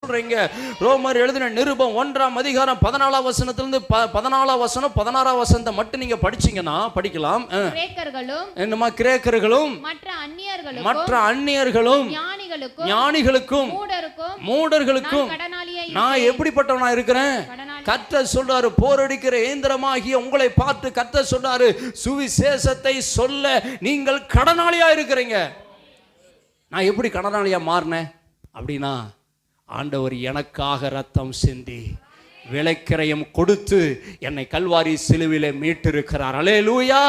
சொல்றீங்க? ரோமர் எழுதின நிருபம் 1ஆம் அதிகாரம் 14ஆம் வசனத்திலிருந்து 14ஆம் வசனம் 16ஆம் வசனத்தை மட்டும் நீங்க படிச்சீங்கன்னா படிக்கலாம். கிரேக்கர்களும் என்னமா கிரேக்கர்களும் மற்ற அந்நியர்களும் ஞானிகளுக்கும் மூடர்களுக்கும் நான் எப்படிப்பட்டவனா இருக்கிறேன்? கர்த்தர் சொல்றாரு, போரடிக்கிற ஏந்திரமாகிய உங்களை பார்த்து கர்த்தர் சொல்றாரு, சுவிசேஷத்தை சொல்ல நீங்கள் கடனாளியா இருக்கிறீங்க. நான் எப்படி கடனாளியா மாறினேன் அப்படின்னா, ஆண்டவர் எனக்காக ரத்தம் சிந்தி விலைக்கிரயம் கொடுத்து என்னை கல்வாரி சிலுவிலே மீட்டிருக்கிறார். அல்லேலூயா.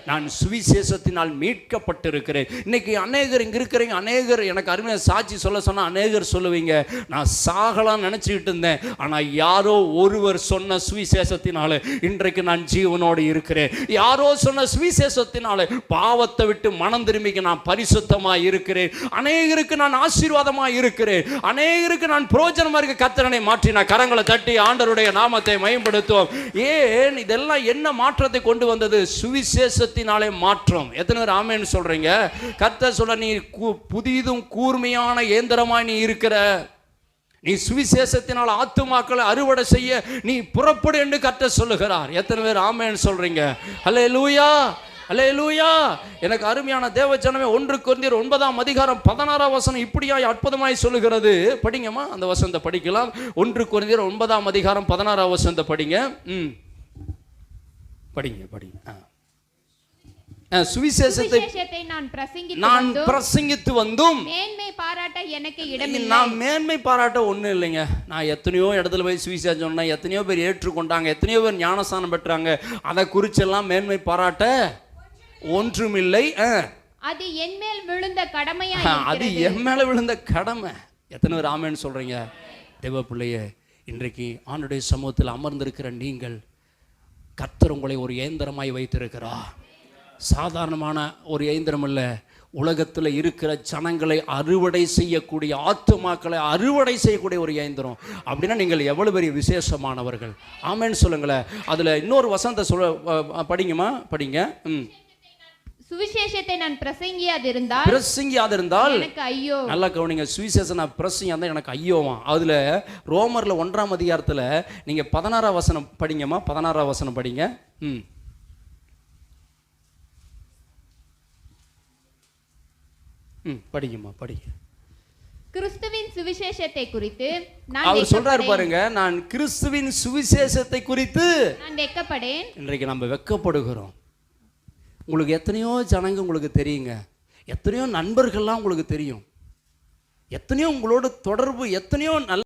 நான் சுவிசேஷத்தினால் மீட்கப்பட்டிருக்கிறேன். இன்னைக்கு அநேகர் இங்கே இருக்கிறீங்க, அநேகர் எனக்கு அருமையாக சாட்சி சொல்ல சொன்னால் அநேகர் சொல்லுவீங்க, நான் சாகலாம் நினச்சிக்கிட்டு இருந்தேன், ஆனால் யாரோ ஒருவர் சொன்ன சுவிசேஷத்தினால இன்றைக்கு நான் ஜீவனோடு இருக்கிறேன். யாரோ சொன்ன சுவிசேஷத்தினால பாவத்தை விட்டு மனம் திரும்பிக்க நான் பரிசுத்தமாக இருக்கிறேன். அநேகருக்கு நான் ஆசீர்வாதமாக இருக்கிறேன். அநேகருக்கு நான் பிரயோஜனமாக இருக்க கர்த்தரை மாற்றி நான் கரங்களை தட்டி ஆண்டவருடைய நாமத்தை மகிமைப்படுத்துவோம். ஏன் இதெல்லாம் என்ன மாற்றத்தை கொண்டு வந்தது? சுவிசேஷத்தினாலே மாற்றம். எத்தனை பேர் ஆமென் சொல்றீங்க? கர்த்தர் சொல்ற, நீ புதிதும் கூர்மையான இயந்திரமாய் நீ இருக்கிற, நீ சுவிசேஷத்தினால் ஆத்துமாக்களை அறுவடை செய்ய நீ புறப்படு என்று கர்த்தர் சொல்லுகிறார். எத்தனை பேர் ஆமென் சொல்றீங்க? அல்லேலூயா, அல்லேலூயா. எனக்கு அருமையான தேவஜனமே, 1 கொரிந்தியர் 9ஆம் அதிகாரம் 16ஆம் வசனம் இப்படியாய் அற்புதமாய் சொல்லுகிறது. படிங்கம்மா, அந்த வசனத்தை படிக்கலாம். 1 கொரிந்தியர் 9ஆம் அதிகாரம் 16ஆம் வசனத்தை படிங்க. படிங்க. சுவிசேஷத்தை நான் பிரசங்கித்து வந்தும் மேன்மை பாராட்ட எனக்கு இடமில்லை. நான் மேன்மை பாராட்ட ஒன்றும் இல்லைங்க. நான் எத்தனையோ இடத்துல போய் சுவிசேஷம் சொன்னேன், எத்தனையோ பேர் ஏற்றுக்கொண்டாங்க, எத்தனையோ பேர் ஞானஸ்தானம் பெற்றாங்க. அதை குறிச்செல்லாம் மேன்மை பாராட்ட ஒன்றுமில்லை. அது என் மேல் விழுந்த கடமையா? அது என் மேல விழுந்த கடமை. எத்தனை பேர் ஆமென் சொல்றீங்க? தேவ பிள்ளையே, இன்றைக்கு ஆண்டுடைய சமூகத்தில் அமர்ந்திருக்கிற நீங்கள், கர்த்தர் உங்களை ஒரு இயந்திரமாய் வைத்திருக்கிறார். சாதாரணமான ஒரு இயந்திரம் இல்லை. உலகத்தில் இருக்கிற ஜனங்களை அறுவடை செய்யக்கூடிய, ஆத்துமாக்களை அறுவடை செய்யக்கூடிய ஒரு இயந்திரம். அப்படின்னா நீங்கள் எவ்வளவு பெரிய விசேஷமானவர்கள். ஆமென் சொல்லுங்களேன். அதுல இன்னொரு வசனத்தை சொல்ல படிங்கம்மா, படிங்க. சுவிசேஷத்தை நான் பிரசங்கியாதிருந்தால் எனக்கு ஐயோ. நல்லா கவனிங்க, சுவிசேஷம் நான் பிரசங்கியாதான் எனக்கு ஐயோவா. அதுல ரோமர்ல 1ஆம் அதிகாரத்துல நீங்க 16ஆம் வசனம் படிங்கம்மா. 16ஆம் வசனம் படிங்க. படிங்கம்மா, படிங்க. கிறிஸ்துவின் சுவிசேஷத்தை குறித்து அவர் சொல்றாரு பாருங்க, நான் கிறிஸ்துவின் சுவிசேஷத்தை குறித்து நான் வெட்கப்படேன். இன்றைக்கு நம்ம வெட்கப்படுகிறோம். உங்களுக்கு எத்தனையோ ஜனங்க உங்களுக்கு தெரியுங்க, எத்தனையோ நண்பர்கள்லாம் உங்களுக்கு தெரியும், எத்தனையோ உங்களோட தொடர்பு, எத்தனையோ நல்ல